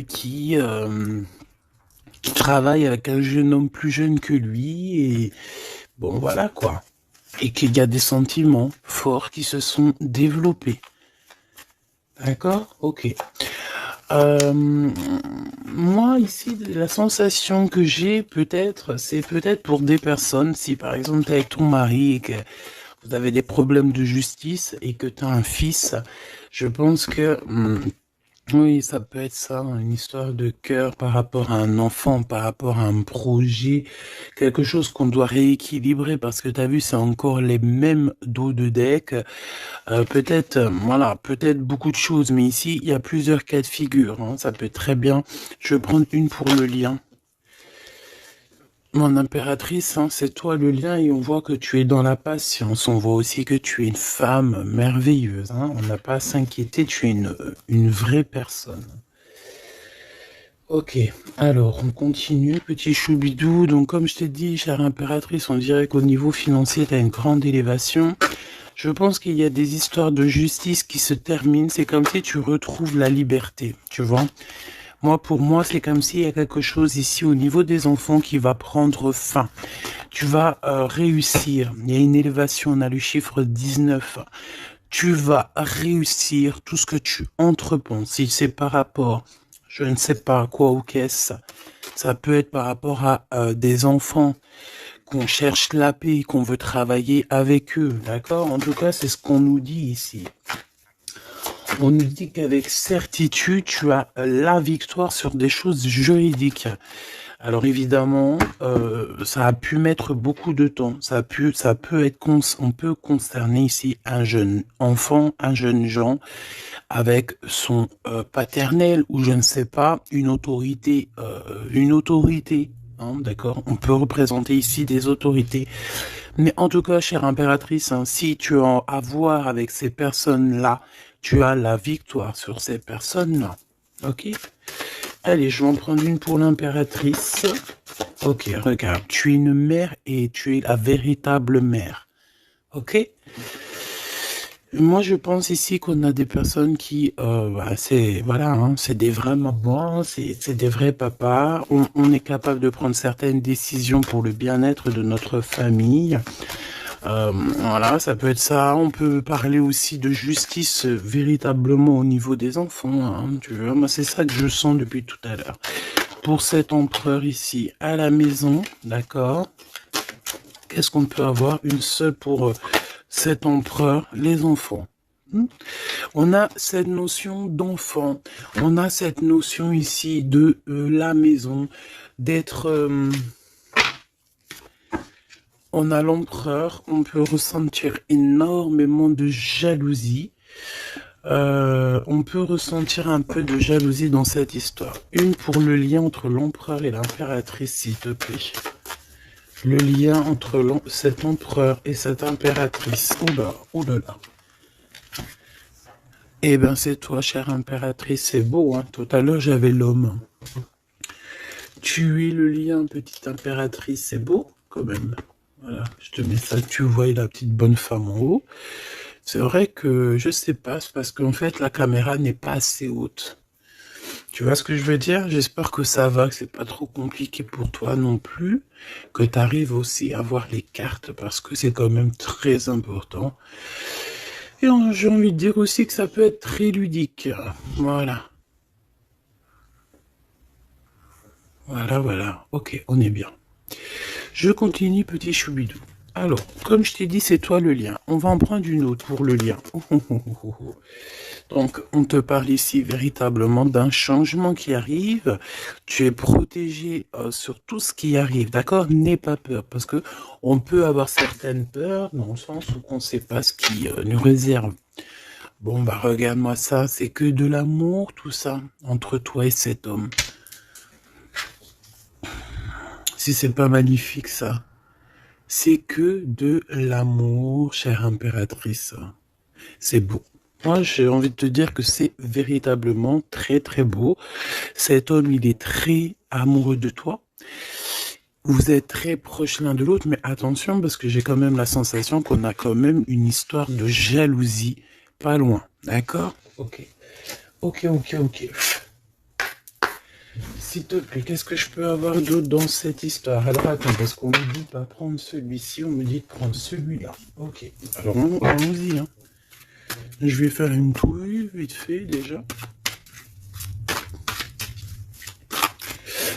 qui travaille avec un jeune homme plus jeune que lui et bon voilà quoi. Et qu'il y a des sentiments forts qui se sont développés. D'accord? Ok. Moi ici, la sensation que j'ai peut-être, c'est peut-être pour des personnes, si par exemple tu es avec ton mari et que vous avez des problèmes de justice et que tu as un fils, je pense que oui, ça peut être ça, une histoire de cœur par rapport à un enfant, par rapport à un projet, quelque chose qu'on doit rééquilibrer parce que tu as vu, c'est encore les mêmes dos de deck. Peut-être, voilà, peut-être beaucoup de choses, mais ici, il y a plusieurs cas de figure, hein, ça peut très bien. Je vais prendre une pour le lien. Mon impératrice, hein, c'est toi le lien et on voit que tu es dans la patience. On voit aussi que tu es une femme merveilleuse. Hein, on n'a pas à s'inquiéter, tu es une vraie personne. Ok, alors on continue, petit choubidou. Donc comme je t'ai dit, chère impératrice, on dirait qu'au niveau financier, tu as une grande élévation. Je pense qu'il y a des histoires de justice qui se terminent. C'est comme si tu retrouves la liberté, tu vois. Moi, pour moi, c'est comme s'il y a quelque chose ici au niveau des enfants qui va prendre fin. Tu vas réussir. Il y a une élévation, on a le chiffre 19. Tu vas réussir tout ce que tu entreprends. Si c'est par rapport, je ne sais pas à quoi ou qu'est-ce, ça peut être par rapport à des enfants qu'on cherche la paix, qu'on veut travailler avec eux, d'accord? En tout cas, c'est ce qu'on nous dit ici. On nous dit qu'avec certitude, tu as la victoire sur des choses juridiques. Alors évidemment, ça a pu mettre beaucoup de temps. Ça peut être, on peut concerner ici un jeune enfant, un jeune gens avec son paternel ou je ne sais pas une autorité, hein, d'accord. On peut représenter ici des autorités. Mais en tout cas, chère impératrice, hein, si tu as à voir avec ces personnes-là, tu as la victoire sur ces personnes-là. Ok? Allez, je vais en prendre une pour l'impératrice. Ok, regarde, tu es une mère et tu es la véritable mère. Ok? Moi, je pense ici qu'on a des personnes qui, c'est voilà, hein, c'est des vrais mamans, c'est des vrais papas. On est capable de prendre certaines décisions pour le bien-être de notre famille. Voilà, ça peut être ça. On peut parler aussi de justice véritablement au niveau des enfants. Hein, tu vois, moi, c'est ça que je sens depuis tout à l'heure. Pour cet empereur ici à la maison, d'accord. Qu'est-ce qu'on peut avoir? Une seule pour cet empereur, les enfants. On a cette notion d'enfant, on a cette notion ici de la maison, d'être... on a l'empereur, on peut ressentir énormément de jalousie. On peut ressentir un peu de jalousie dans cette histoire. Une pour le lien entre l'empereur et l'impératrice, s'il te plaît. Le lien entre cet empereur et cette impératrice. Oula, oulala. Eh ben c'est toi, chère impératrice, c'est beau, hein. Tout à l'heure, j'avais l'homme. Tu es le lien, petite impératrice, c'est beau, quand même. Voilà, je te mets ça, tu vois la petite bonne femme en haut. C'est vrai que, je sais pas, c'est parce qu'en fait, la caméra n'est pas assez haute. Tu vois ce que je veux dire? J'espère que ça va, que c'est pas trop compliqué pour toi non plus, que tu arrives aussi à voir les cartes, parce que c'est quand même très important. Et j'ai envie de dire aussi que ça peut être très ludique. Voilà. Voilà. Ok, on est bien. Je continue, petit choubidou. Alors, comme je t'ai dit, c'est toi le lien. On va en prendre une autre pour le lien. Donc, on te parle ici véritablement d'un changement qui arrive. Tu es protégé sur tout ce qui arrive, d'accord? N'aie pas peur, parce que on peut avoir certaines peurs dans le sens où on ne sait pas ce qui nous réserve. Bon, bah regarde-moi ça, c'est que de l'amour, tout ça, entre toi et cet homme. Si c'est pas magnifique, ça. C'est que de l'amour, chère impératrice. C'est beau. Moi, j'ai envie de te dire que c'est véritablement très, très beau. Cet homme, il est très amoureux de toi. Vous êtes très proches l'un de l'autre, mais attention, parce que j'ai quand même la sensation qu'on a quand même une histoire de jalousie pas loin. D'accord? Ok. s'il te plaît, qu'est-ce que je peux avoir d'autre dans cette histoire? Alors attends, parce qu'on me dit pas prendre celui-ci, on me dit de prendre celui-là. Ok, alors allons-y. Hein. Je vais faire une touille vite fait déjà.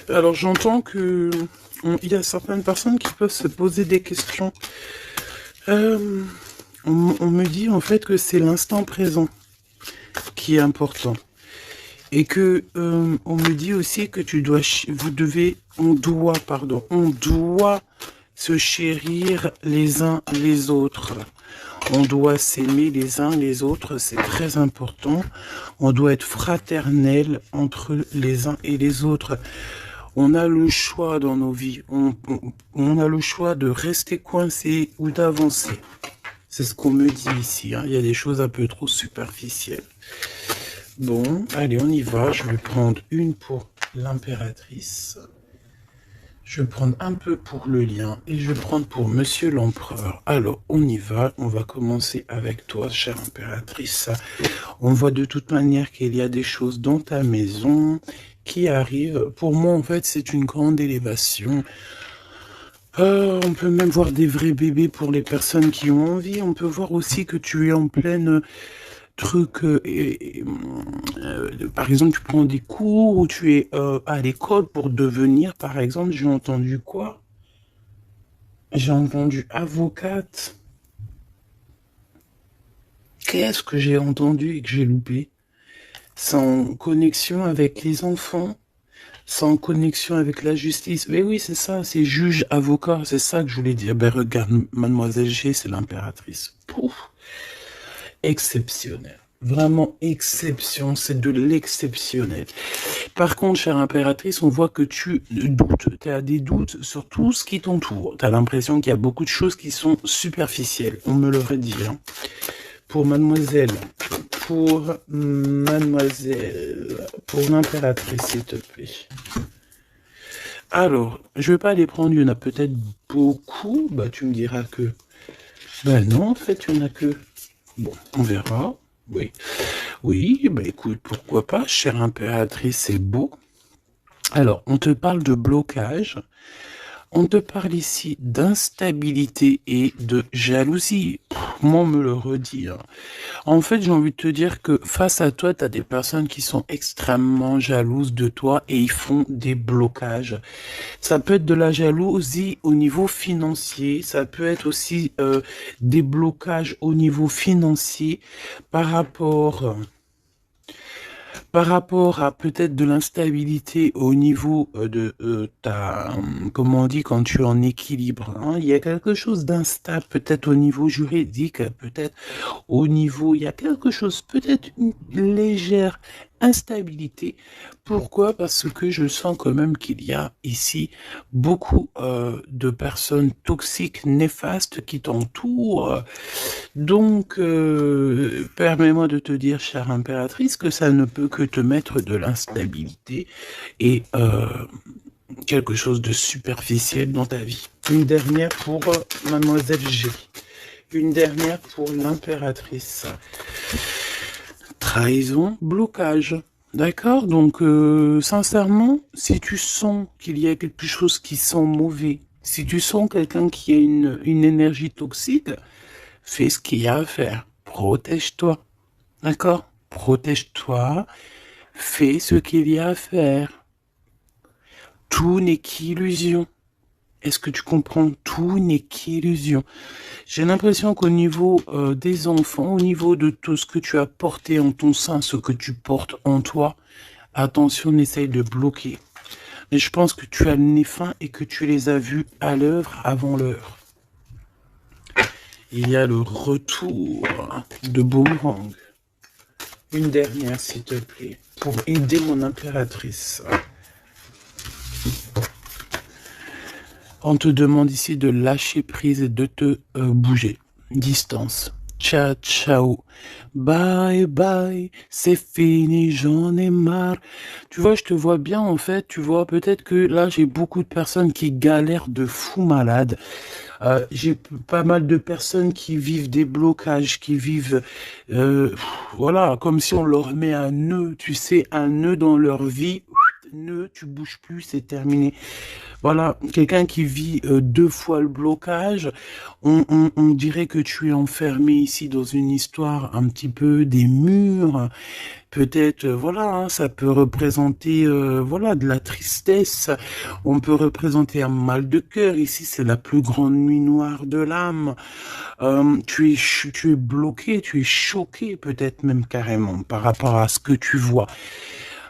Alors j'entends que il y a certaines personnes qui peuvent se poser des questions. On me dit en fait que c'est l'instant présent qui est important. Et que on me dit aussi que on doit se chérir les uns les autres. On doit s'aimer les uns les autres, c'est très important. On doit être fraternel entre les uns et les autres. On a le choix dans nos vies. On a le choix de rester coincé ou d'avancer. C'est ce qu'on me dit ici. Hein. Il y a des choses un peu trop superficielles. Bon, allez, on y va. Je vais prendre une pour l'impératrice. Je vais prendre un peu pour le lien et je vais prendre pour Monsieur l'Empereur. Alors, on y va. On va commencer avec toi, chère impératrice. On voit de toute manière qu'il y a des choses dans ta maison qui arrivent. Pour moi, en fait, c'est une grande élévation. On peut même voir des vrais bébés pour les personnes qui ont envie. On peut voir aussi que tu es en pleine truc. Par exemple, tu prends des cours ou tu es à l'école pour devenir, par exemple, j'ai entendu quoi? J'ai entendu avocate. Qu'est-ce que j'ai entendu et que j'ai loupé? Sans connexion avec les enfants, sans connexion avec la justice. Mais oui, c'est ça, c'est juge, avocat, c'est ça que je voulais dire. Ben regarde, mademoiselle G, c'est l'impératrice. Pouf, exceptionnel. Vraiment exception, c'est de l'exceptionnel. Par contre, chère impératrice, on voit que tu doutes, tu as des doutes sur tout ce qui t'entoure. Tu as l'impression qu'il y a beaucoup de choses qui sont superficielles, on me l'aurait dit. Hein. Pour mademoiselle, pour l'impératrice, s'il te plaît. Alors, je vais pas les prendre, il y en a peut-être beaucoup. Bah, tu me diras que... Ben non, en fait, il y en a que... Bon, on verra. Oui. Oui, bah écoute, pourquoi pas, chère impératrice, c'est beau. Alors, on te parle de blocage. On te parle ici d'instabilité et de jalousie. Moi, on me le redit. Hein. En fait, j'ai envie de te dire que face à toi, tu as des personnes qui sont extrêmement jalouses de toi et ils font des blocages. Ça peut être de la jalousie au niveau financier, ça peut être aussi des blocages au niveau financier par rapport à peut-être de l'instabilité au niveau de ta, comment on dit, quand tu es en équilibre, hein, il y a quelque chose d'instable, peut-être au niveau juridique, peut-être au niveau, il y a quelque chose, peut-être une légère instabilité. Pourquoi? Parce que je sens quand même qu'il y a ici beaucoup de personnes toxiques, néfastes qui t'entourent. Donc, permets-moi de te dire, chère impératrice, que ça ne peut que te mettre de l'instabilité et quelque chose de superficiel dans ta vie. Une dernière pour mademoiselle G. Une dernière pour l'impératrice. Trahison, blocage. D'accord? Donc, sincèrement, si tu sens qu'il y a quelque chose qui sent mauvais, si tu sens quelqu'un qui a une énergie toxique, fais ce qu'il y a à faire. Protège-toi. D'accord? Protège-toi. Fais ce qu'il y a à faire. Tout n'est qu'illusion. Est-ce que tu comprends? Tout n'est qu'illusion. J'ai l'impression qu'au niveau des enfants, au niveau de tout ce que tu as porté en ton sein, ce que tu portes en toi, attention, essaye de bloquer. Mais je pense que tu as le nez fin et que tu les as vus à l'œuvre avant l'heure. Il y a le retour de Boomerang. Une dernière, s'il te plaît, pour aider mon impératrice. On te demande ici de lâcher prise et de te bouger. Distance. Ciao, ciao. Bye, bye. C'est fini, j'en ai marre. Tu vois, je te vois bien, en fait. Tu vois, peut-être que là, j'ai beaucoup de personnes qui galèrent de fou malade. J'ai pas mal de personnes qui vivent des blocages, qui vivent, voilà, comme si on leur met un nœud, tu sais, un nœud dans leur vie. tu bouges plus, c'est terminé. Voilà, quelqu'un qui vit 2 fois le blocage, on dirait que tu es enfermé ici dans une histoire un petit peu des murs. Peut-être, voilà, hein, ça peut représenter, voilà, de la tristesse. On peut représenter un mal de cœur. Ici, c'est la plus grande nuit noire de l'âme. Tu es bloqué, tu es choqué, peut-être même carrément, par rapport à ce que tu vois.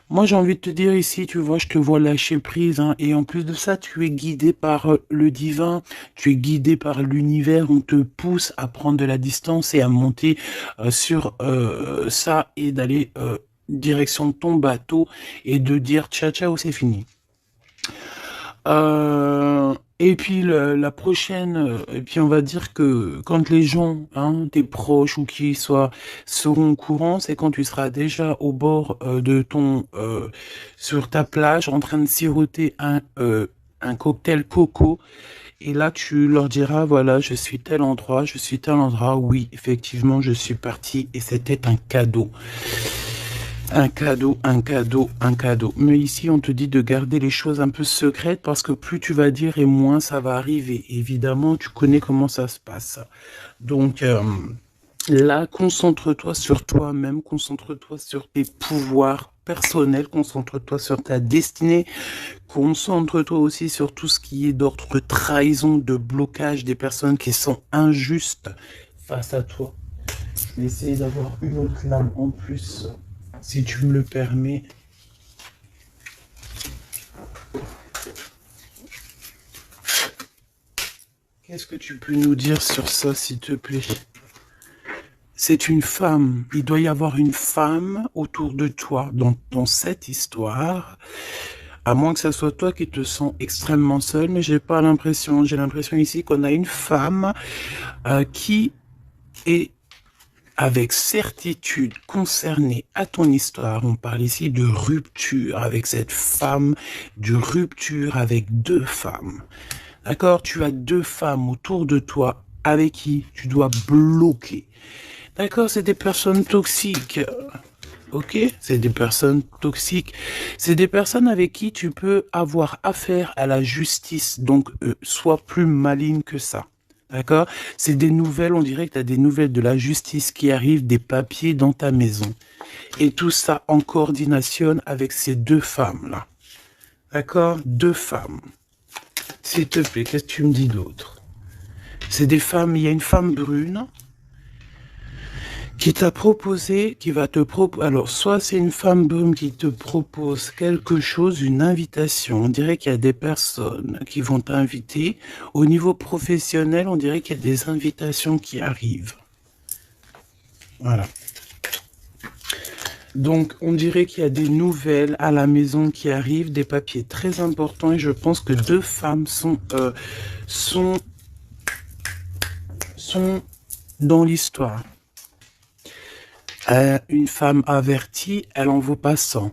Moi, j'ai envie de te dire ici, tu vois, je te vois lâcher prise, hein, et en plus de ça, tu es guidé par le divin, tu es guidé par l'univers, on te pousse à prendre de la distance et à monter sur ça et d'aller direction de ton bateau et de dire ciao ciao, c'est fini. Et puis la prochaine, et puis on va dire que quand les gens, hein, tes proches ou qui soient, seront au courant, c'est quand tu seras déjà au bord de ton, sur ta plage, en train de siroter un cocktail coco. Et là, tu leur diras, voilà, je suis tel endroit, je suis tel endroit. Oui, effectivement, je suis parti et c'était un cadeau. Un cadeau, un cadeau, un cadeau. Mais ici, on te dit de garder les choses un peu secrètes parce que plus tu vas dire et moins ça va arriver. Évidemment, tu connais comment ça se passe. Donc, là, concentre-toi sur toi-même, concentre-toi sur tes pouvoirs personnels, concentre-toi sur ta destinée, concentre-toi aussi sur tout ce qui est d'ordre de trahison, de blocage des personnes qui sont injustes face à toi. Essaye d'avoir une autre lame en plus, si tu me le permets. Qu'est-ce que tu peux nous dire sur ça, s'il te plaît? C'est une femme. Il doit y avoir une femme autour de toi dans cette histoire. À moins que ce soit toi qui te sens extrêmement seul, mais j'ai pas l'impression. J'ai l'impression ici qu'on a une femme qui est avec certitude concernée à ton histoire. On parle ici de rupture avec cette femme, de rupture avec 2 femmes. D'accord? Tu as 2 femmes autour de toi avec qui tu dois bloquer. D'accord? C'est des personnes toxiques. Ok? C'est des personnes toxiques. C'est des personnes avec qui tu peux avoir affaire à la justice. Donc, sois plus maligne que ça. D'accord? C'est des nouvelles, on dirait que tu as des nouvelles de la justice qui arrivent, des papiers dans ta maison. Et tout ça en coordination avec ces 2 femmes-là. D'accord? 2 femmes. S'il te plaît, qu'est-ce que tu me dis d'autre? C'est des femmes, il y a une femme brune qui t'a proposé, qui va te proposer, alors soit c'est une femme brune qui te propose quelque chose, une invitation, on dirait qu'il y a des personnes qui vont t'inviter, au niveau professionnel, on dirait qu'il y a des invitations qui arrivent. Voilà. Donc, on dirait qu'il y a des nouvelles à la maison qui arrivent, des papiers très importants, et je pense que 2 femmes sont dans l'histoire. Une femme avertie, elle en vaut pas 100.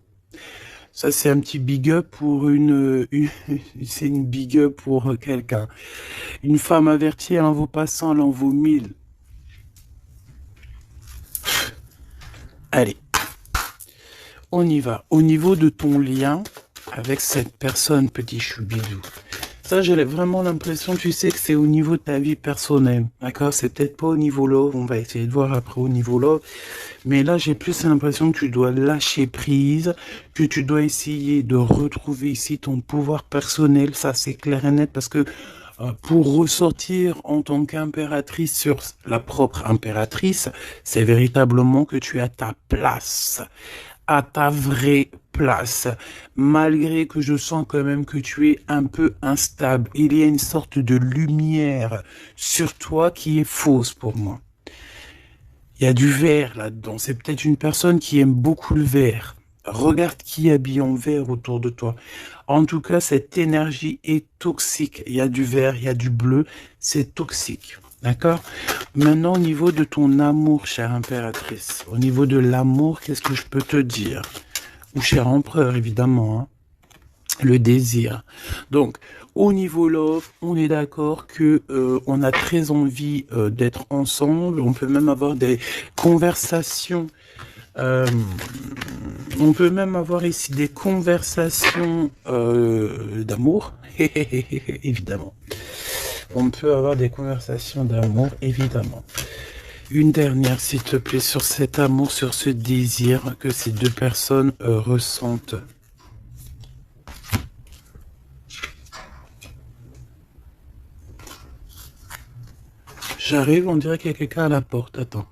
Ça, c'est un petit big up pour c'est une big up pour quelqu'un. Une femme avertie, elle en vaut pas 100, elle en vaut 1000. Allez, on y va. Au niveau de ton lien avec cette personne, petit choubidou, ça, j'ai vraiment l'impression, tu sais, que c'est au niveau de ta vie personnelle, d'accord? C'est peut-être pas au niveau love, on va essayer de voir après au niveau love, mais là, j'ai plus l'impression que tu dois lâcher prise, que tu dois essayer de retrouver ici ton pouvoir personnel, ça c'est clair et net, parce que pour ressortir en tant qu'impératrice sur la propre impératrice, c'est véritablement que tu as ta place, à ta vraie place, malgré que je sens quand même que tu es un peu instable. Il y a une sorte de lumière sur toi qui est fausse pour moi. Il y a du vert là-dedans. C'est peut-être une personne qui aime beaucoup le vert. Regarde qui est habillé en vert autour de toi. En tout cas, cette énergie est toxique. Il y a du vert, il y a du bleu. C'est toxique. D'accord? Maintenant, au niveau de ton amour, chère impératrice, au niveau de l'amour, qu'est-ce que je peux te dire? Ou cher empereur, évidemment, hein, le désir. Donc, au niveau love, on est d'accord que on a très envie d'être ensemble. On peut même avoir des conversations Euh, on peut même avoir ici des conversations d'amour, évidemment. On peut avoir des conversations d'amour, évidemment. Une dernière, s'il te plaît, sur cet amour, sur ce désir que ces deux personnes ressentent. J'arrive, on dirait qu'il y a quelqu'un à la porte. Attends.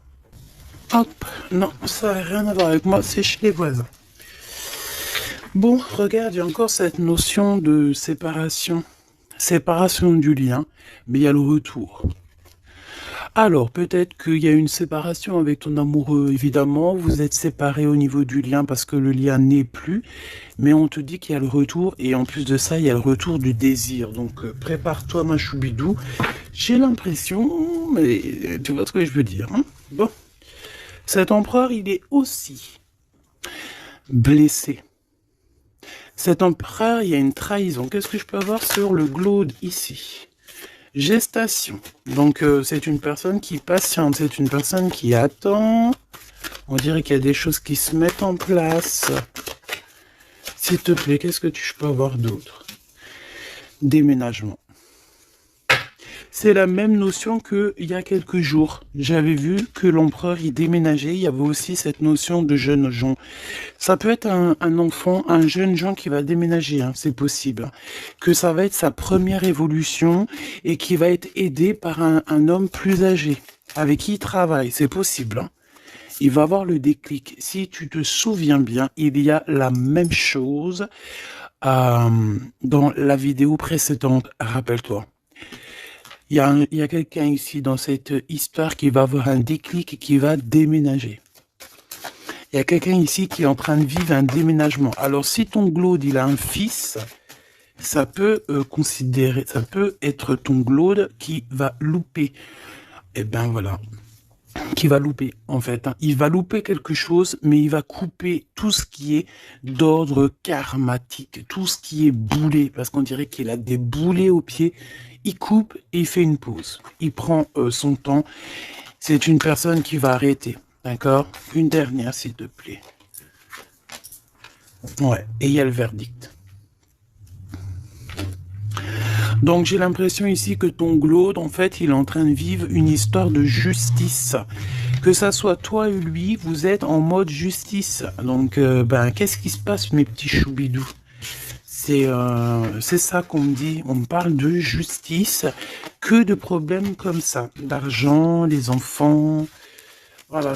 Hop, non, ça n'a rien à voir avec moi, c'est chez les voisins. Bon, regarde, il y a encore cette notion de séparation. Séparation du lien, mais il y a le retour. Alors, peut-être qu'il y a une séparation avec ton amoureux, évidemment, vous êtes séparés au niveau du lien parce que le lien n'est plus, mais on te dit qu'il y a le retour, et en plus de ça, il y a le retour du désir. Donc, prépare-toi, ma choubidou. J'ai l'impression, mais tu vois ce que je veux dire, hein? Bon, cet empereur, il est aussi blessé. Cet empereur, il y a une trahison. Qu'est-ce que je peux avoir sur le glaude ici? Gestation. Donc, c'est une personne qui patiente, c'est une personne qui attend. On dirait qu'il y a des choses qui se mettent en place. S'il te plaît, qu'est-ce que je peux avoir d'autre? Déménagement. C'est la même notion qu'il y a quelques jours. J'avais vu que l'empereur y déménageait. Il y avait aussi cette notion de jeunes gens. Ça peut être un enfant, un jeune gens qui va déménager, hein, c'est possible. Que ça va être sa première évolution et qui va être aidé par un homme plus âgé, avec qui il travaille, c'est possible. Hein. Il va avoir le déclic. Si tu te souviens bien, il y a la même chose dans la vidéo précédente, rappelle-toi. Il y a quelqu'un ici dans cette histoire qui va avoir un déclic et qui va déménager. Il y a quelqu'un ici qui est en train de vivre un déménagement. Alors, si ton glaude, il a un fils, ça peut ça peut être ton glaude qui va louper. Eh ben voilà. Qui va louper, en fait. Hein. Il va louper quelque chose, mais il va couper tout ce qui est d'ordre karmatique, tout ce qui est boulé, parce qu'on dirait qu'il a des boulets aux pieds. Il coupe et il fait une pause. Il prend son temps. C'est une personne qui va arrêter. D'accord? Une dernière, s'il te plaît. Ouais, et il y a le verdict. Donc, j'ai l'impression ici que ton glaude, en fait, il est en train de vivre une histoire de justice. Que ça soit toi et lui, vous êtes en mode justice. Donc, qu'est-ce qui se passe, mes petits choubidous? C'est ça qu'on me dit. On me parle de justice. Que de problèmes comme ça. D'argent, les enfants. Voilà,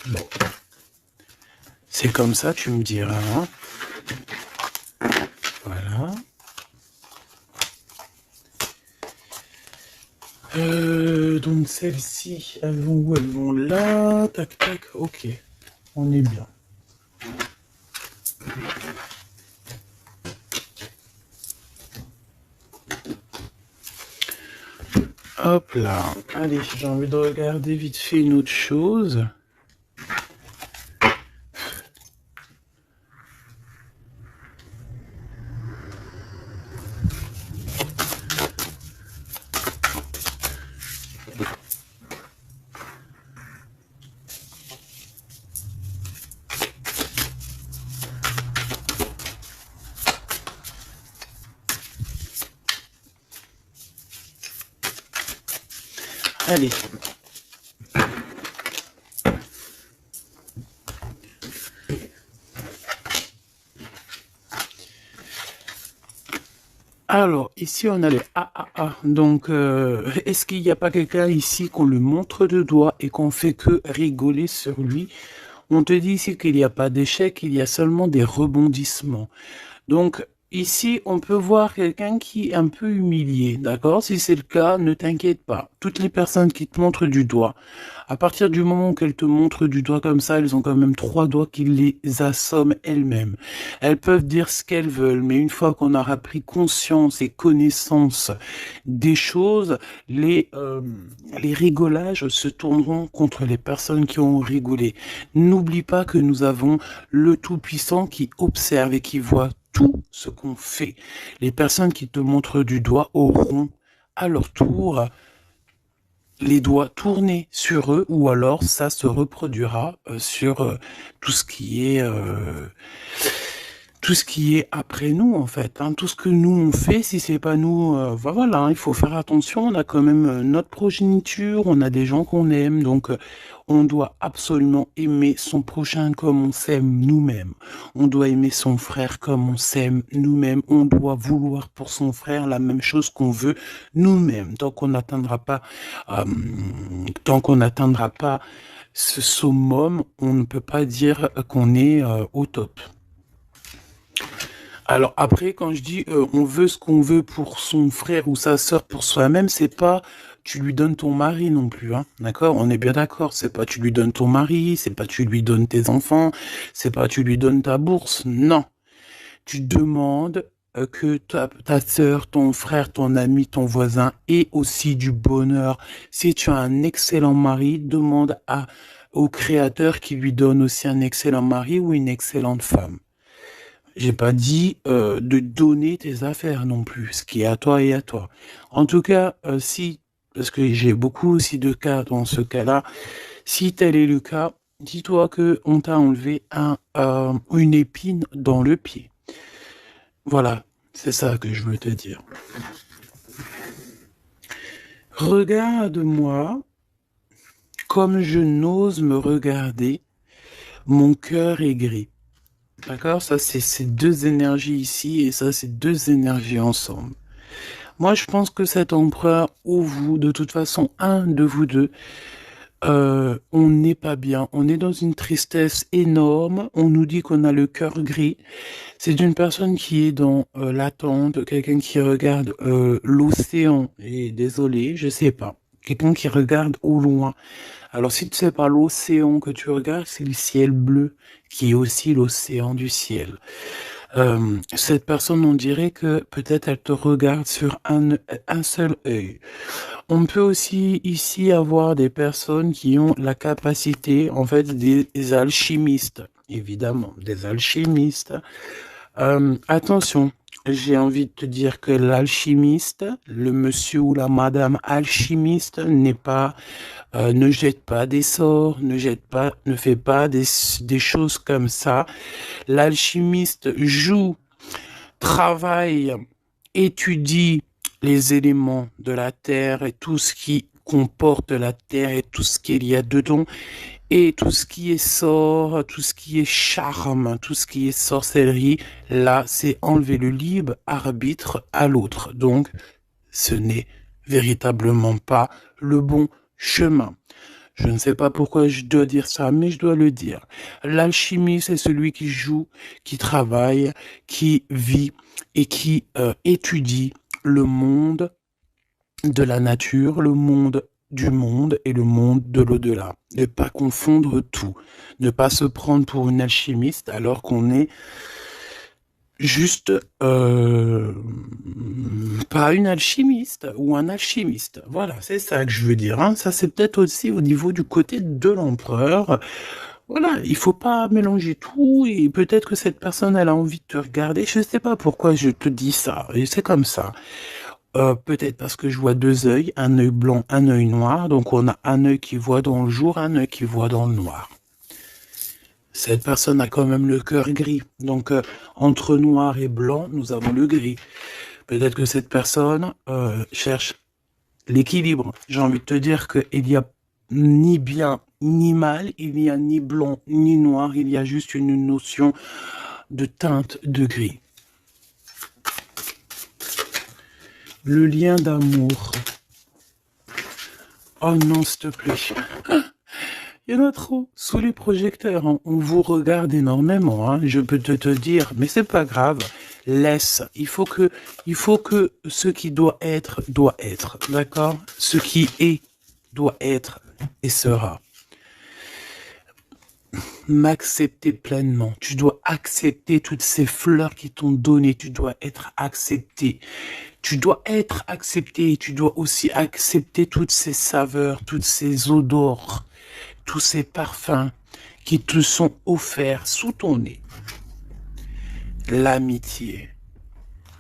bon. C'est comme ça, tu me diras. Hein. Voilà. Donc celles-ci, elles vont où? Elles vont là. Tac, tac. Ok. On est bien. Hop là. Allez, j'ai envie de regarder vite fait une autre chose. Allez. Alors, ici, on a les AAA. Donc, est-ce qu'il n'y a pas quelqu'un ici qu'on le montre de doigt et qu'on fait que rigoler sur lui? On te dit ici qu'il n'y a pas d'échec, il y a seulement des rebondissements. Donc, ici, on peut voir quelqu'un qui est un peu humilié, d'accord? Si c'est le cas, ne t'inquiète pas. Toutes les personnes qui te montrent du doigt, à partir du moment qu'elles te montrent du doigt comme ça, elles ont quand même 3 doigts qui les assomment elles-mêmes. Elles peuvent dire ce qu'elles veulent, mais une fois qu'on aura pris conscience et connaissance des choses, les rigolages se tourneront contre les personnes qui ont rigolé. N'oublie pas que nous avons le Tout-Puissant qui observe et qui voit tout ce qu'on fait. Les personnes qui te montrent du doigt auront à leur tour les doigts tournés sur eux, ou alors ça se reproduira sur tout ce qui est après nous, en fait. Hein. Tout ce que nous on fait, si c'est pas nous, voilà, hein, il faut faire attention. On a quand même notre progéniture, on a des gens qu'on aime, donc on doit absolument aimer son prochain comme on s'aime nous-mêmes. On doit aimer son frère comme on s'aime nous-mêmes. On doit vouloir pour son frère la même chose qu'on veut nous-mêmes. Tant qu'on n'atteindra pas ce summum, on ne peut pas dire qu'on est au top. Alors après, quand je dis on veut ce qu'on veut pour son frère ou sa sœur pour soi-même, c'est pas tu lui donnes ton mari non plus, hein, d'accord? On est bien d'accord, c'est pas tu lui donnes ton mari, c'est pas tu lui donnes tes enfants, c'est pas tu lui donnes ta bourse, non. Tu demandes que ta sœur, ton frère, ton ami, ton voisin ait aussi du bonheur. Si tu as un excellent mari, demande au créateur qui lui donne aussi un excellent mari ou une excellente femme. J'ai pas dit de donner tes affaires non plus, ce qui est à toi et à toi. En tout cas, parce que j'ai beaucoup aussi de cas dans ce cas-là, si tel est le cas, dis-toi que on t'a enlevé une épine dans le pied. Voilà, c'est ça que je veux te dire. Regarde-moi comme je n'ose me regarder, mon cœur est gris. D'accord? Ça, c'est ces deux énergies ici, et ça, c'est deux énergies ensemble. Moi, je pense que cet empereur, ou vous, de toute façon, un de vous deux, on n'est pas bien. On est dans une tristesse énorme. On nous dit qu'on a le cœur gris. C'est une personne qui est dans l'attente, quelqu'un qui regarde l'océan. Et désolé, je sais pas. Quelqu'un qui regarde au loin. Alors, si tu sais pas l'océan que tu regardes, c'est le ciel bleu, qui est aussi l'océan du ciel. Cette personne, on dirait que peut-être elle te regarde sur un seul œil. On peut aussi ici avoir des personnes qui ont la capacité, en fait, des alchimistes, évidemment, des alchimistes. Attention, j'ai envie de te dire que l'alchimiste, le monsieur ou la madame alchimiste n'est pas, ne jette pas des sorts, ne fait pas des choses comme ça. L'alchimiste joue, travaille, étudie les éléments de la terre et tout ce qui comporte la terre et tout ce qu'il y a dedans, et tout ce qui est sort, tout ce qui est charme, tout ce qui est sorcellerie, là, c'est enlever le libre arbitre à l'autre. Donc, ce n'est véritablement pas le bon chemin. Je ne sais pas pourquoi je dois dire ça, mais je dois le dire. L'alchimie, c'est celui qui joue, qui travaille, qui vit et qui étudie le monde de la nature, le monde du monde et le monde de l'au-delà. Ne pas confondre tout. Ne pas se prendre pour une alchimiste alors qu'on est juste pas une alchimiste ou un alchimiste. Voilà, c'est ça que je veux dire. Hein. Ça, c'est peut-être aussi au niveau du côté de l'empereur. Voilà, il faut pas mélanger tout et peut-être que cette personne, elle a envie de te regarder. Je sais pas pourquoi je te dis ça. Et c'est comme ça. Peut-être parce que je vois deux œils, un œil blanc, un œil noir. Donc on a un œil qui voit dans le jour, un œil qui voit dans le noir. Cette personne a quand même le cœur gris. Donc entre noir et blanc, nous avons le gris. Peut-être que cette personne cherche l'équilibre. J'ai envie de te dire qu'il n'y a ni bien ni mal, il n'y a ni blanc ni noir, il y a juste une notion de teinte de gris. Le lien d'amour. Oh non, s'il te plaît. Il y en a trop sous les projecteurs. Hein. On vous regarde énormément. Hein. Je peux te dire, mais c'est pas grave. Laisse. Il faut que ce qui doit être, d'accord? Ce qui est, doit être et sera. M'accepter pleinement. Tu dois accepter toutes ces fleurs qui t'ont donné. Tu dois être accepté. Tu dois être accepté. Tu dois aussi accepter toutes ces saveurs, toutes ces odeurs, tous ces parfums qui te sont offerts sous ton nez. L'amitié.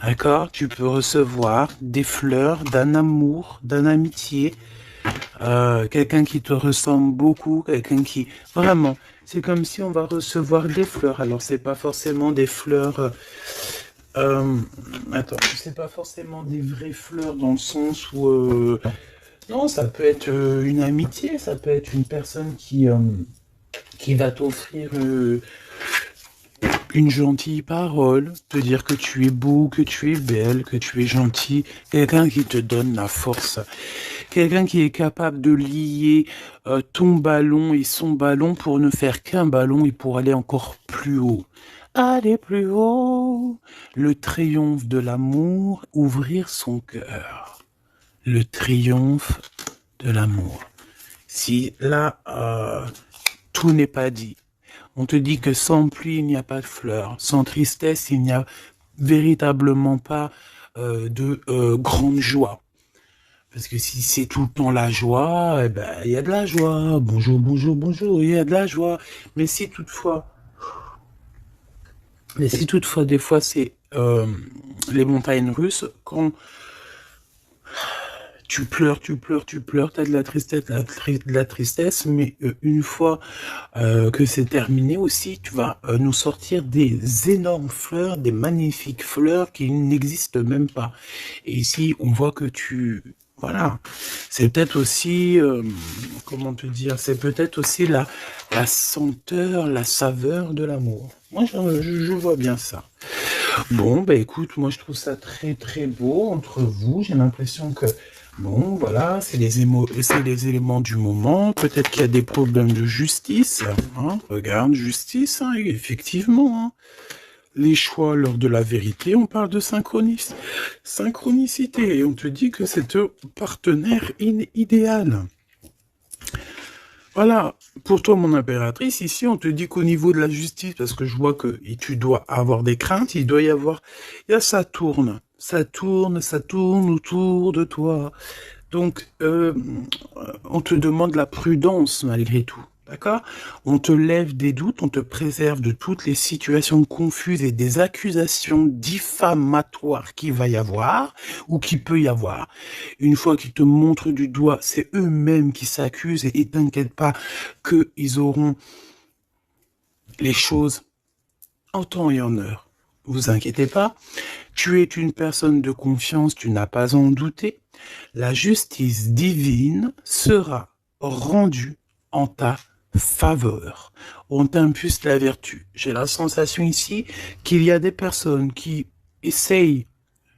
D'accord? Tu peux recevoir des fleurs d'un amour, d'une amitié quelqu'un qui te ressemble beaucoup, quelqu'un qui... Vraiment, c'est comme si on va recevoir des fleurs. Alors, c'est pas forcément des fleurs... euh, attends, c'est pas forcément des vraies fleurs dans le sens où... non, ça peut être une amitié, ça peut être une personne qui va t'offrir une gentille parole, te dire que tu es beau, que tu es belle, que tu es gentil, quelqu'un qui te donne la force, quelqu'un qui est capable de lier ton ballon et son ballon pour ne faire qu'un ballon et pour aller encore plus haut. Aller plus haut, le triomphe de l'amour, ouvrir son cœur. Le triomphe de l'amour. Si là, tout n'est pas dit. On te dit que sans pluie, il n'y a pas de fleurs. Sans tristesse, il n'y a véritablement pas de grande joie. Parce que si c'est tout le temps la joie, eh ben, il y a de la joie. Bonjour, bonjour, bonjour, il y a de la joie. Mais si toutefois, des fois, c'est les montagnes russes, quand tu pleures, t'as de la tristesse, mais une fois que c'est terminé aussi, tu vas nous sortir des énormes fleurs, des magnifiques fleurs qui n'existent même pas. Et ici, on voit que voilà, c'est peut-être aussi, comment te dire, c'est peut-être aussi la senteur, la saveur de l'amour. Moi, je vois bien ça. Bon, bah écoute, moi je trouve ça très très beau entre vous. J'ai l'impression que, bon, voilà, c'est les éléments du moment. Peut-être qu'il y a des problèmes de justice. Hein. Regarde, justice, hein, effectivement. Hein. Les choix lors de la vérité, on parle de synchronicité. Et on te dit que c'est un partenaire idéal. Voilà, pour toi, mon impératrice, ici, on te dit qu'au niveau de la justice, parce que je vois que tu dois avoir des craintes, il y a ça tourne autour de toi. Donc, on te demande la prudence malgré tout. D'accord? On te lève des doutes, on te préserve de toutes les situations confuses et des accusations diffamatoires qu'il va y avoir ou qu'il peut y avoir. Une fois qu'ils te montrent du doigt, c'est eux-mêmes qui s'accusent et t'inquiète pas qu'ils auront les choses en temps et en heure. Vous inquiétez pas. Tu es une personne de confiance, tu n'as pas à en douter. La justice divine sera rendue en ta faveur. On t'impulse la vertu. J'ai la sensation ici qu'il y a des personnes qui essayent,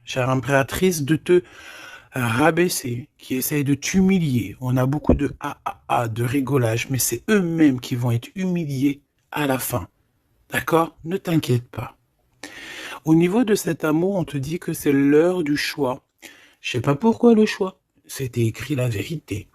chère impératrice, de te rabaisser, qui essayent de t'humilier. On a beaucoup de de rigolage, mais c'est eux-mêmes qui vont être humiliés à la fin. D'accord? Ne t'inquiète pas. Au niveau de cet amour, on te dit que c'est l'heure du choix. Je sais pas pourquoi le choix. C'était écrit la vérité.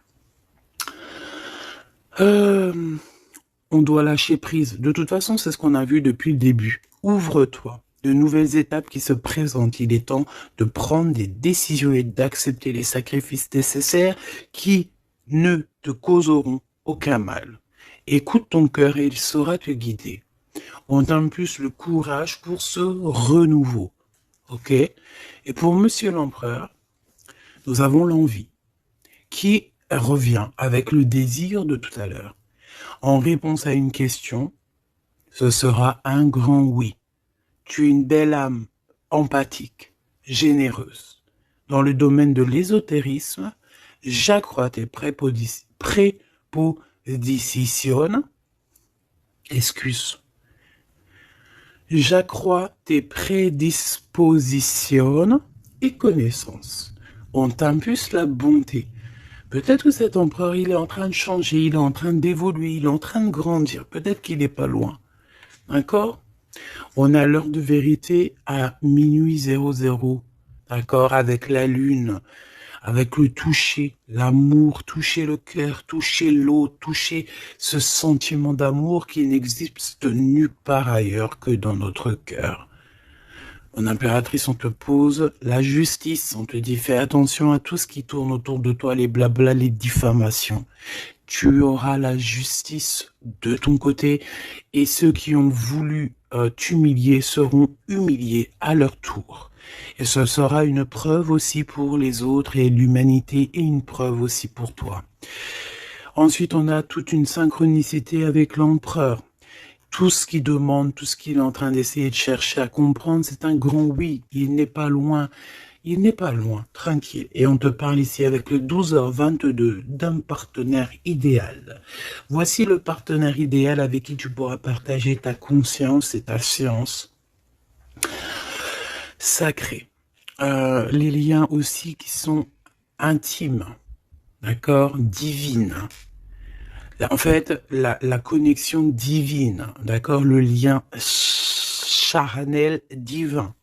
On doit lâcher prise. De toute façon, c'est ce qu'on a vu depuis le début. Ouvre-toi. De nouvelles étapes qui se présentent. Il est temps de prendre des décisions et d'accepter les sacrifices nécessaires qui ne te causeront aucun mal. Écoute ton cœur et il saura te guider. On t'impulse le courage pour ce renouveau. Ok? Et pour Monsieur l'Empereur, nous avons l'envie qui revient avec le désir de tout à l'heure. En réponse à une question, ce sera un grand oui. Tu es une belle âme, empathique, généreuse. Dans le domaine de l'ésotérisme, j'accrois tes prépositions. J'accrois tes prédispositions et connaissances. On t'impulse la bonté. Peut-être que cet empereur, il est en train de changer, il est en train d'évoluer, il est en train de grandir. Peut-être qu'il n'est pas loin. D'accord? On a l'heure de vérité à minuit 00. D'accord? Avec la lune, avec le toucher, l'amour, toucher le cœur, toucher l'eau, toucher ce sentiment d'amour qui n'existe nulle part ailleurs que dans notre cœur. Mon impératrice, on te pose la justice, on te dit fais attention à tout ce qui tourne autour de toi, les blabla, les diffamations. Tu auras la justice de ton côté et ceux qui ont voulu t'humilier seront humiliés à leur tour. Et ce sera une preuve aussi pour les autres et l'humanité et une preuve aussi pour toi. Ensuite, on a toute une synchronicité avec l'empereur. Tout ce qu'il demande, tout ce qu'il est en train d'essayer de chercher à comprendre, c'est un grand oui. Il n'est pas loin. Il n'est pas loin, tranquille. Et on te parle ici avec le 12h22 d'un partenaire idéal. Voici le partenaire idéal avec qui tu pourras partager ta conscience et ta science sacrée. Les liens aussi qui sont intimes, d'accord, divines. En fait, la connexion divine, d'accord, le lien charnel divin,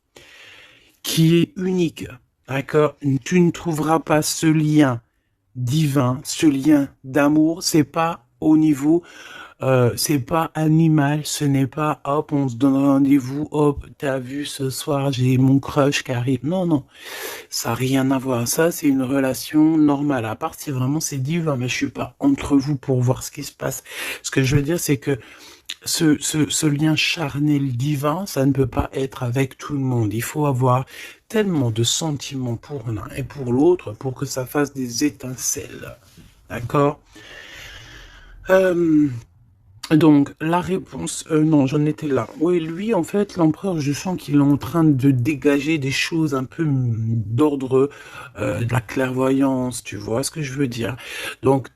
qui est unique, d'accord. Tu ne trouveras pas ce lien divin, ce lien d'amour, c'est pas au niveau, c'est pas animal, ce n'est pas hop, on se donne rendez-vous, hop, t'as vu ce soir, j'ai mon crush qui arrive. Non, non, ça n'a rien à voir. Ça, c'est une relation normale. À part si vraiment c'est divin, mais je suis pas entre vous pour voir ce qui se passe. Ce que je veux dire, c'est que ce lien charnel divin, ça ne peut pas être avec tout le monde. Il faut avoir tellement de sentiments pour l'un et pour l'autre pour que ça fasse des étincelles. D'accord? Donc, la réponse, non, j'en étais là. Oui, lui, en fait, l'empereur, je sens qu'il est en train de dégager des choses un peu d'ordre de la clairvoyance, tu vois ce que je veux dire. Donc,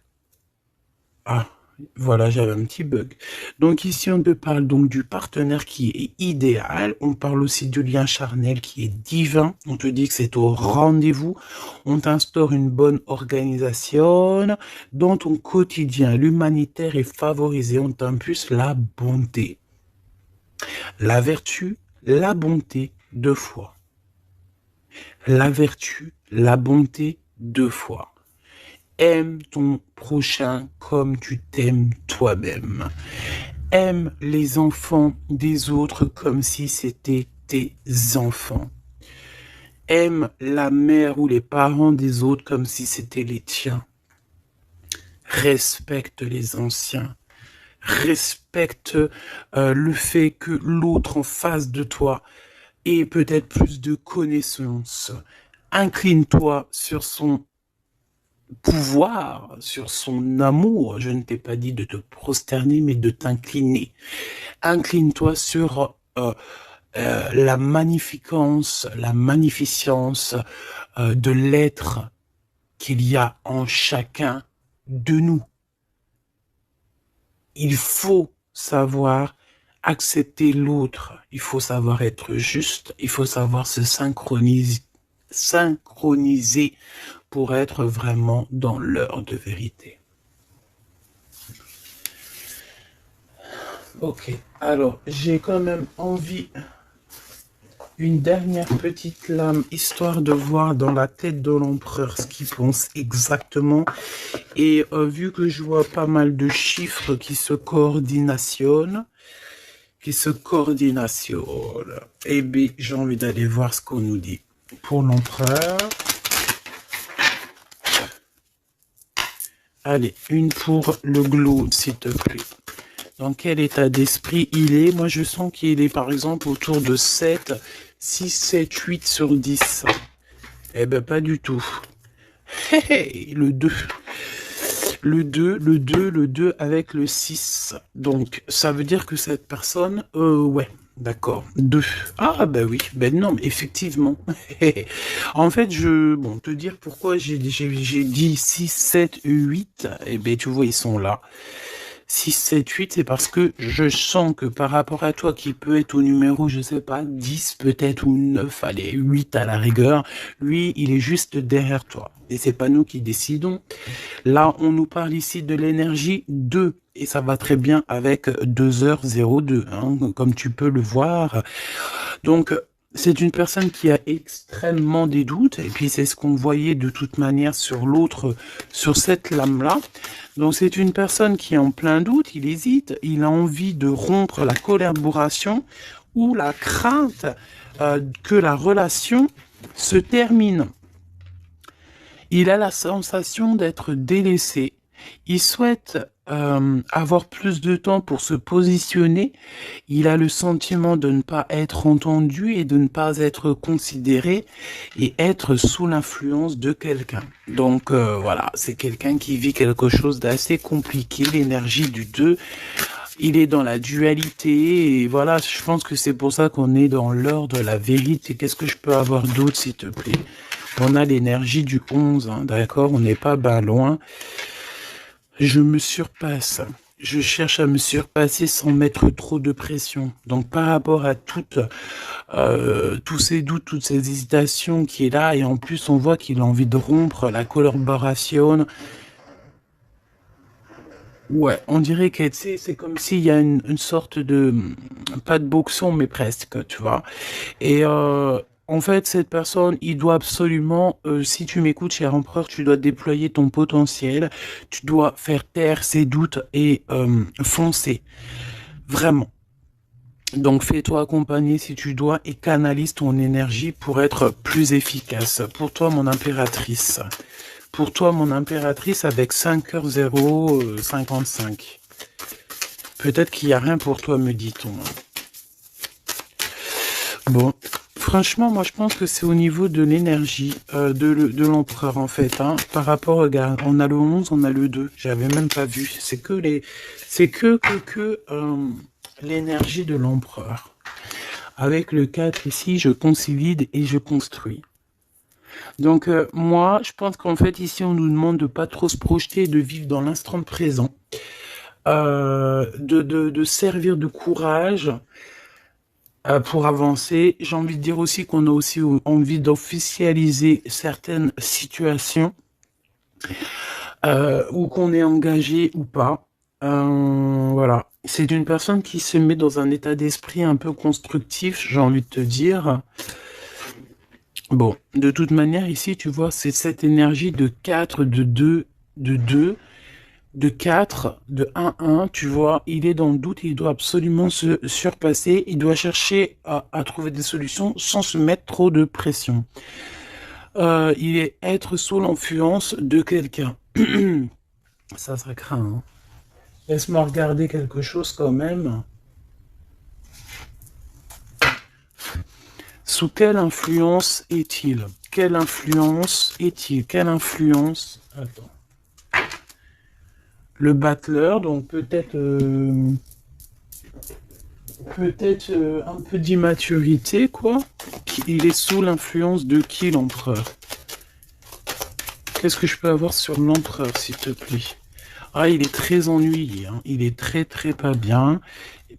voilà, j'avais un petit bug. Donc ici, on te parle donc du partenaire qui est idéal. On parle aussi du lien charnel qui est divin. On te dit que c'est au rendez-vous. On t'instaure une bonne organisation. Dans ton quotidien, l'humanitaire est favorisé. On t'impulse la bonté. La vertu, la bonté, 2 fois. La vertu, la bonté, 2 fois. Aime ton prochain comme tu t'aimes toi-même. Aime les enfants des autres comme si c'était tes enfants. Aime la mère ou les parents des autres comme si c'était les tiens. Respecte les anciens. Respecte le fait que l'autre en face de toi ait peut-être plus de connaissances. Incline-toi sur son pouvoir, sur son amour. Je ne t'ai pas dit de te prosterner, mais de t'incliner. Incline-toi sur la magnificence, la magnificence de l'être qu'il y a en chacun de nous. Il faut savoir accepter l'autre. Il faut savoir être juste. Il faut savoir se synchroniser pour être vraiment dans l'heure de vérité. Ok, alors j'ai quand même envie une dernière petite lame, histoire de voir dans la tête de l'empereur ce qu'il pense exactement. Et vu que je vois pas mal de chiffres qui se coordinationnent, eh bien j'ai envie d'aller voir ce qu'on nous dit. Pour l'empereur... Allez, une pour le glow, s'il te plaît. Dans quel état d'esprit il est? Moi, je sens qu'il est, par exemple, autour de 7, 6, 7, 8 sur 10. Eh ben, pas du tout. Hey, le 2. Le 2 avec le 6. Donc, ça veut dire que cette personne... ouais, d'accord. 2. Ah, ben oui. Ben non, mais effectivement. En fait, bon, te dire pourquoi j'ai dit 6, 7, 8. Eh ben, tu vois, ils sont là. 6, 7, 8, c'est parce que je sens que par rapport à toi, qui peut être au numéro, je sais pas, 10 peut-être, ou 9, allez, 8 à la rigueur, lui, il est juste derrière toi. Et c'est pas nous qui décidons. Là, on nous parle ici de l'énergie 2, et ça va très bien avec 2h02, hein, comme tu peux le voir. Donc, c'est une personne qui a extrêmement des doutes, et puis c'est ce qu'on voyait de toute manière sur l'autre, sur cette lame-là. Donc c'est une personne qui est en plein doute, il hésite, il a envie de rompre la collaboration ou la crainte que la relation se termine. Il a la sensation d'être délaissé. Il souhaite avoir plus de temps pour se positionner. Il a le sentiment de ne pas être entendu et de ne pas être considéré et être sous l'influence de quelqu'un. Donc voilà, c'est quelqu'un qui vit quelque chose d'assez compliqué, l'énergie du 2. Il est dans la dualité et voilà, je pense que c'est pour ça qu'on est dans l'heure de la vérité. Qu'est-ce que je peux avoir d'autre, s'il te plaît? On a l'énergie du 11, hein, d'accord? On n'est pas ben loin. Je me surpasse. Je cherche à me surpasser sans mettre trop de pression. Donc par rapport à tous ces doutes, toutes ces hésitations qui est là, et en plus on voit qu'il a envie de rompre la collaboration. Ouais, on dirait que tu sais, c'est comme s'il y a une sorte de, pas de boxon, mais presque, tu vois. Et en fait, cette personne, il doit absolument, si tu m'écoutes, cher empereur, tu dois déployer ton potentiel, tu dois faire taire ses doutes et foncer, vraiment. Donc fais-toi accompagner si tu dois et canalise ton énergie pour être plus efficace. Pour toi, mon impératrice. Pour toi, mon impératrice, avec 5h055. Peut-être qu'il n'y a rien pour toi, me dit-on. Bon, franchement, moi, je pense que c'est au niveau de l'énergie de l'empereur, en fait. Hein. Par rapport, regarde, on a le 11, on a le 2. J'avais même pas vu. C'est que l'énergie de l'empereur. Avec le 4 ici, je consolide et je construis. Donc moi, je pense qu'en fait, ici, on nous demande de pas trop se projeter, de vivre dans l'instant présent, de servir de courage pour avancer. J'ai envie de dire aussi qu'on a aussi envie d'officialiser certaines situations ou qu'on est engagé ou pas. Voilà. C'est une personne qui se met dans un état d'esprit un peu constructif, j'ai envie de te dire. Bon, de toute manière, ici, tu vois, c'est cette énergie de 4, de 2, de 4, de 1, tu vois, il est dans le doute, il doit absolument se surpasser, il doit chercher à trouver des solutions sans se mettre trop de pression. Il est être sous l'influence de quelqu'un. Ça craint, hein. Laisse-moi regarder quelque chose quand même. Sous quelle influence est-il? Quelle influence est-il? Quelle influence? Attends. Le battleur, donc peut-être un peu d'immaturité, quoi. Il est sous l'influence de qui, l'empereur? Qu'est-ce que je peux avoir sur l'empereur, s'il te plaît? Ah, il est très ennuyé, hein. Il est très pas bien,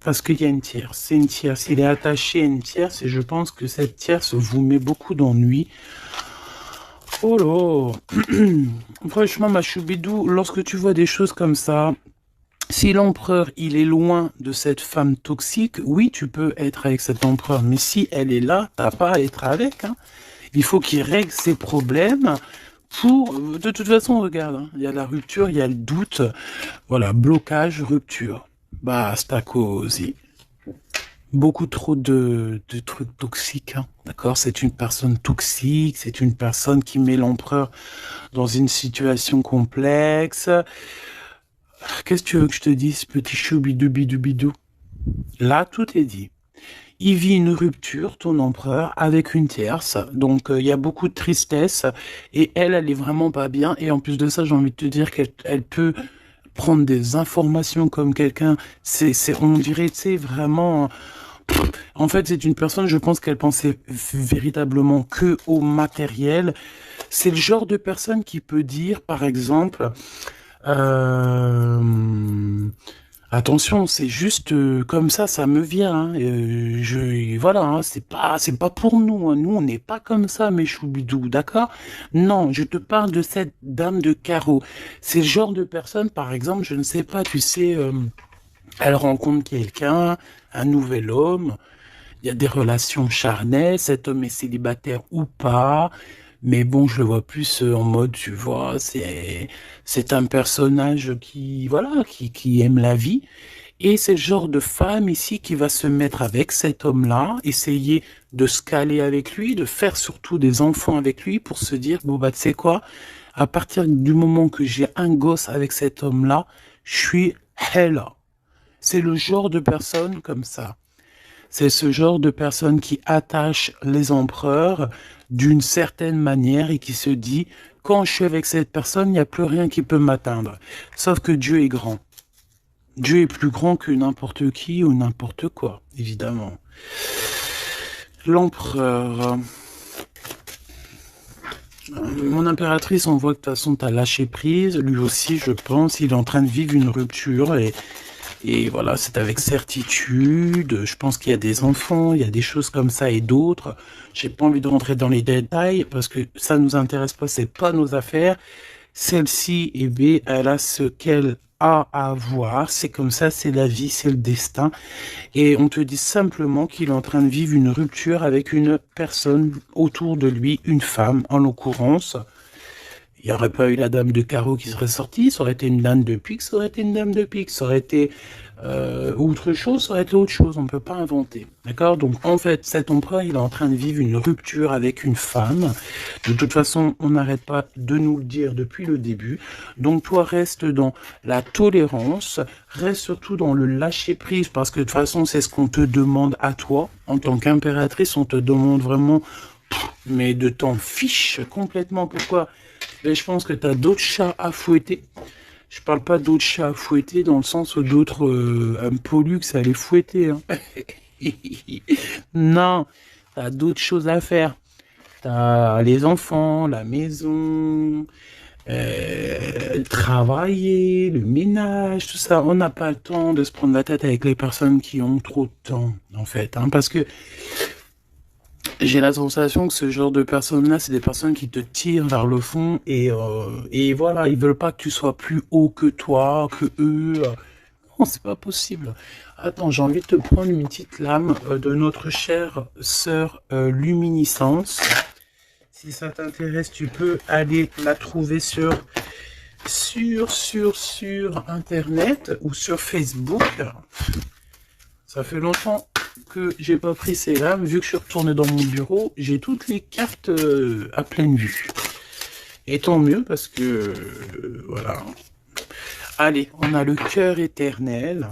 parce qu'il y a une tierce. C'est une tierce. Il est attaché à une tierce, et je pense que cette tierce vous met beaucoup d'ennui. Oh là. Franchement, ma choubidou, lorsque tu vois des choses comme ça, si l'empereur, il est loin de cette femme toxique, oui, tu peux être avec cet empereur, mais si elle est là, t'as pas à être avec, hein. Il faut qu'il règle ses problèmes. De toute façon, regarde, hein, il y a la rupture, il y a le doute, voilà, blocage, rupture. Basta così. Beaucoup trop de trucs toxiques, hein, d'accord? C'est une personne toxique, c'est une personne qui met l'empereur dans une situation complexe. Qu'est-ce que tu veux que je te dise, petit chou bidou bidou bidou? Là, tout est dit. Il vit une rupture, ton empereur, avec une tierce. Donc, il y a beaucoup de tristesse. Et elle est vraiment pas bien. Et en plus de ça, j'ai envie de te dire qu'elle peut prendre des informations comme quelqu'un. On dirait, tu sais, vraiment... En fait, c'est une personne, je pense qu'elle pensait véritablement que au matériel. C'est le genre de personne qui peut dire, par exemple... Attention, c'est juste comme ça me vient. Hein. Voilà, hein, c'est pas pour nous. Hein. Nous, on n'est pas comme ça, mes choubidous, d'accord? Non, je te parle de cette dame de carreau. C'est le genre de personne, par exemple, je ne sais pas, tu sais, elle rencontre quelqu'un, un nouvel homme. Il y a des relations charnelles. Cet homme est célibataire ou pas. Mais bon, je le vois plus en mode, tu vois, c'est un personnage qui aime la vie. Et c'est le genre de femme ici qui va se mettre avec cet homme-là, essayer de se caler avec lui, de faire surtout des enfants avec lui pour se dire, bon bah tu sais quoi, À partir du moment que j'ai un gosse avec cet homme-là, je suis hella. C'est le genre de personne comme ça. C'est ce genre de personne qui attache les empereurs d'une certaine manière et qui se dit, quand je suis avec cette personne, il n'y a plus rien qui peut m'atteindre. Sauf que Dieu est grand. Dieu est plus grand que n'importe qui ou n'importe quoi, évidemment. L'empereur. Mon impératrice, on voit que de toute façon, tu as lâché prise. Lui aussi, je pense, il est en train de vivre une rupture et voilà, c'est avec certitude. Je pense qu'il y a des enfants, il y a des choses comme ça et d'autres. J'ai pas envie de rentrer dans les détails parce que ça nous intéresse pas, c'est pas nos affaires. Celle-ci, eh bien, elle a ce qu'elle a à voir. C'est comme ça, c'est la vie, c'est le destin. Et on te dit simplement qu'il est en train de vivre une rupture avec une personne autour de lui, une femme en l'occurrence. Il n'y aurait pas eu la dame de carreau qui serait sortie, ça aurait été une dame de pique, ça aurait été une dame de pique, ça aurait été autre chose, ça aurait été autre chose, on ne peut pas inventer. D'accord? Donc en fait, cet empereur, il est en train de vivre une rupture avec une femme. De toute façon, on n'arrête pas de nous le dire depuis le début. Donc toi, reste dans la tolérance, reste surtout dans le lâcher-prise, parce que de toute façon, c'est ce qu'on te demande à toi. En tant qu'impératrice, on te demande vraiment, mais de t'en fiche complètement. Pourquoi? Mais je pense que tu as d'autres chats à fouetter. Je parle pas d'autres chats à fouetter dans le sens où d'autres pollux à les fouetter. Hein. Non, tu as d'autres choses à faire. Tu as les enfants, la maison, travailler, le ménage, tout ça. On n'a pas le temps de se prendre la tête avec les personnes qui ont trop de temps, en fait. Hein, parce que j'ai la sensation que ce genre de personnes-là, c'est des personnes qui te tirent vers le fond et voilà, ils veulent pas que tu sois plus haut que toi, que eux. Non, c'est pas possible. Attends, j'ai envie de te prendre une petite lame de notre chère sœur Luminiscence. Si ça t'intéresse, tu peux aller la trouver sur Internet ou sur Facebook. Ça fait longtemps que j'ai pas pris ces lames. Vu que je suis retourné dans mon bureau, j'ai toutes les cartes à pleine vue. Et tant mieux parce que voilà. Allez, on a le cœur éternel.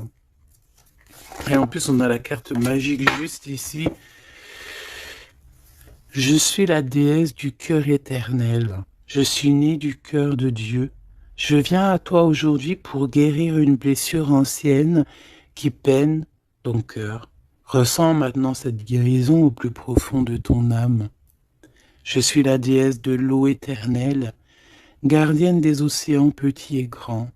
Et en plus, on a la carte magique juste ici. Je suis la déesse du cœur éternel. Je suis née du cœur de Dieu. Je viens à toi aujourd'hui pour guérir une blessure ancienne qui peine ton cœur. Ressens maintenant cette guérison au plus profond de ton âme. Je suis la déesse de l'eau éternelle, gardienne des océans petits et grands.